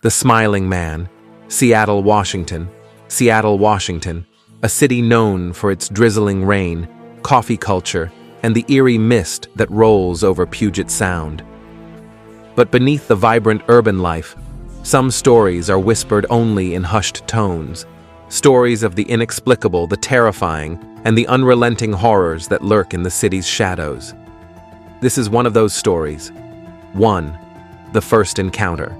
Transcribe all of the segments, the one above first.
The Smiling Man, Seattle, Washington. Seattle, Washington, a city known for its drizzling rain, coffee culture, and the eerie mist that rolls over Puget Sound. But beneath the vibrant urban life, some stories are whispered only in hushed tones. Stories of the inexplicable, the terrifying, and the unrelenting horrors that lurk in the city's shadows. This is one of those stories. 1. The First Encounter.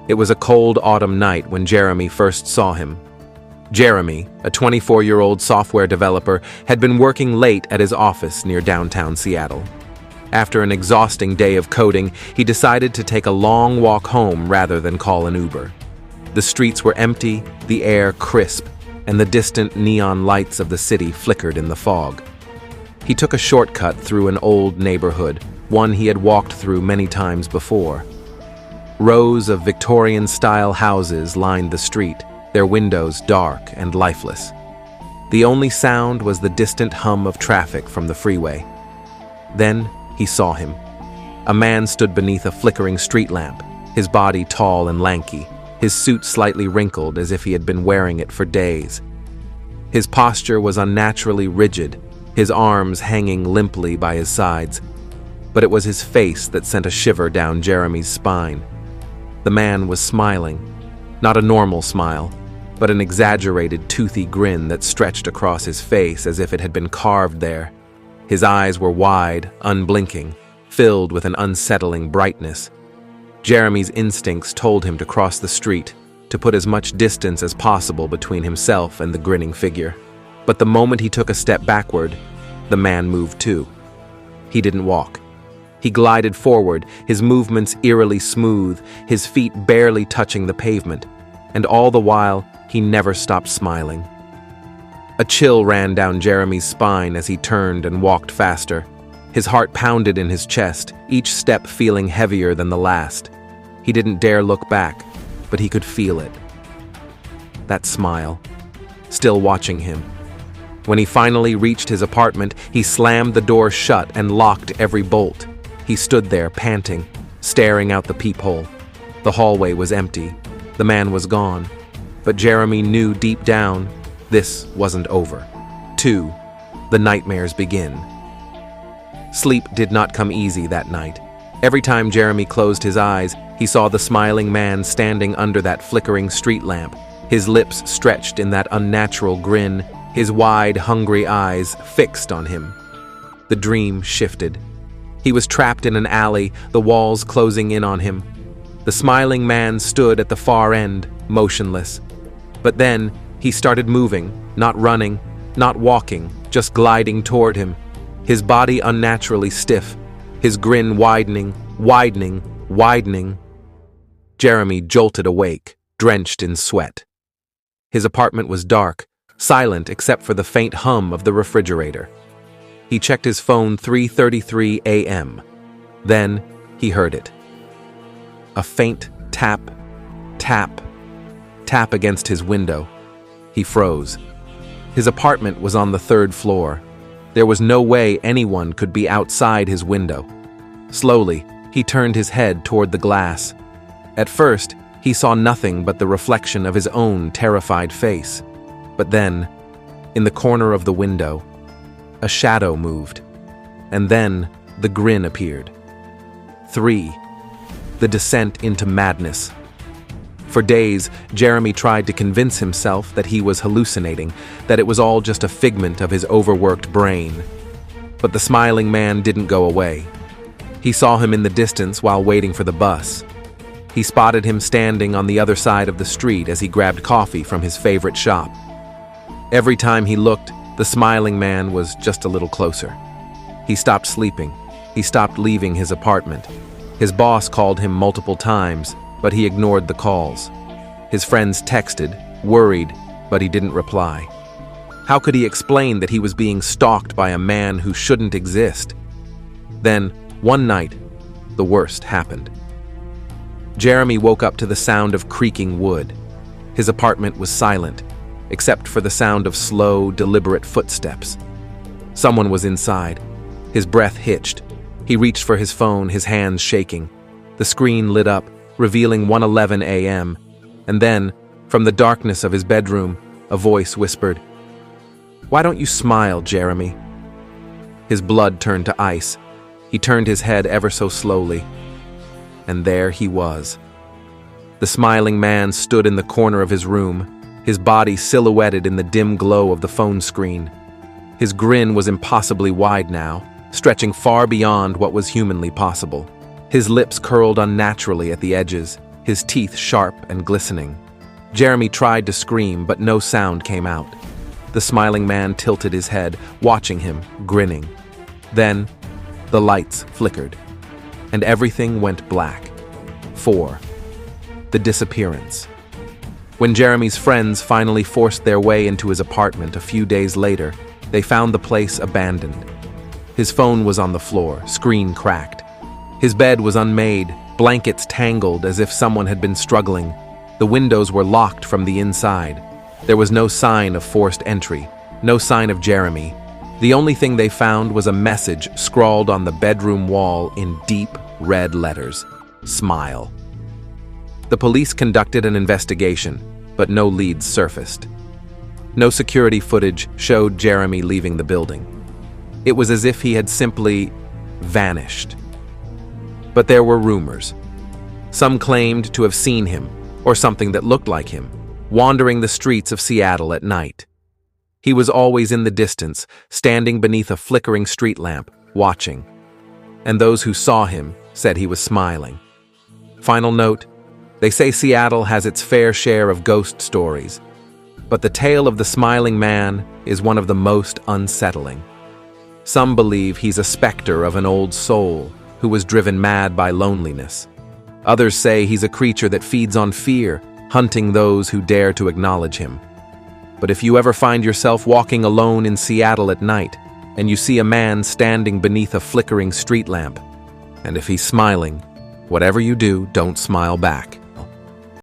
It was a cold autumn night when Jeremy first saw him. Jeremy, a 24-year-old software developer, had been working late at his office near downtown Seattle. After an exhausting day of coding, he decided to take a long walk home rather than call an Uber. The streets were empty, the air crisp, and the distant neon lights of the city flickered in the fog. He took a shortcut through an old neighborhood, one he had walked through many times before. Rows of Victorian-style houses lined the street, their windows dark and lifeless. The only sound was the distant hum of traffic from the freeway. Then he saw him. A man stood beneath a flickering street lamp, his body tall and lanky, his suit slightly wrinkled as if he had been wearing it for days. His posture was unnaturally rigid, his arms hanging limply by his sides. But it was his face that sent a shiver down Jeremy's spine. The man was smiling, not a normal smile, but an exaggerated, toothy grin that stretched across his face as if it had been carved there. His eyes were wide, unblinking, filled with an unsettling brightness. Jeremy's instincts told him to cross the street, to put as much distance as possible between himself and the grinning figure. But the moment he took a step backward, the man moved too. He didn't walk. He glided forward, his movements eerily smooth, his feet barely touching the pavement, and all the while, he never stopped smiling. A chill ran down Jeremy's spine as he turned and walked faster. His heart pounded in his chest, each step feeling heavier than the last. He didn't dare look back, but he could feel it. That smile, still watching him. When he finally reached his apartment, he slammed the door shut and locked every bolt. He stood there, panting, staring out the peephole. The hallway was empty. The man was gone. But Jeremy knew deep down, this wasn't over. 2. The nightmares begin. Sleep did not come easy that night. Every time Jeremy closed his eyes, he saw the smiling man standing under that flickering street lamp, his lips stretched in that unnatural grin, his wide, hungry eyes fixed on him. The dream shifted. He was trapped in an alley, the walls closing in on him. The smiling man stood at the far end, motionless. But then, he started moving, not running, not walking, just gliding toward him, his body unnaturally stiff, his grin widening, widening. Jeremy jolted awake, drenched in sweat. His apartment was dark, silent except for the faint hum of the refrigerator. He checked his phone 3:33 a.m. Then he heard it. A faint tap, tap, tap against his window. He froze. His apartment was on the 3rd floor. There was no way anyone could be outside his window. Slowly, he turned his head toward the glass. At first, he saw nothing but the reflection of his own terrified face. But then, in the corner of the window, a shadow moved. And then, the grin appeared. 3. The descent into madness. For days, Jeremy tried to convince himself that he was hallucinating, that it was all just a figment of his overworked brain. But the smiling man didn't go away. He saw him in the distance while waiting for the bus. He spotted him standing on the other side of the street as he grabbed coffee from his favorite shop. Every time he looked, the smiling man was just a little closer. He stopped sleeping. He stopped leaving his apartment. His boss called him multiple times, but he ignored the calls. His friends texted, worried, but he didn't reply. How could he explain that he was being stalked by a man who shouldn't exist? Then, one night, the worst happened. Jeremy woke up to the sound of creaking wood. His apartment was silent, except for the sound of slow, deliberate footsteps. Someone was inside. His breath hitched. He reached for his phone, his hands shaking. The screen lit up, revealing 1:11 a.m., and then, from the darkness of his bedroom, a voice whispered, "Why don't you smile, Jeremy?" His blood turned to ice. He turned his head ever so slowly. And there he was. The smiling man stood in the corner of his room, his body silhouetted in the dim glow of the phone screen. His grin was impossibly wide now, stretching far beyond what was humanly possible. His lips curled unnaturally at the edges, his teeth sharp and glistening. Jeremy tried to scream, but no sound came out. The smiling man tilted his head, watching him, grinning. Then, the lights flickered, and everything went black. 4. The disappearance. When Jeremy's friends finally forced their way into his apartment a few days later, they found the place abandoned. His phone was on the floor, screen cracked. His bed was unmade, blankets tangled as if someone had been struggling. The windows were locked from the inside. There was no sign of forced entry, no sign of Jeremy. The only thing they found was a message scrawled on the bedroom wall in deep red letters: "Smile." The police conducted an investigation, but no leads surfaced. No security footage showed Jeremy leaving the building. It was as if he had simply vanished. But there were rumors. Some claimed to have seen him, or something that looked like him, wandering the streets of Seattle at night. He was always in the distance, standing beneath a flickering street lamp, watching. And those who saw him said he was smiling. Final note: they say Seattle has its fair share of ghost stories, but the tale of the smiling man is one of the most unsettling. Some believe he's a specter of an old soul who was driven mad by loneliness. Others say he's a creature that feeds on fear, hunting those who dare to acknowledge him. But if you ever find yourself walking alone in Seattle at night, and you see a man standing beneath a flickering street lamp, and if he's smiling, whatever you do, don't smile back.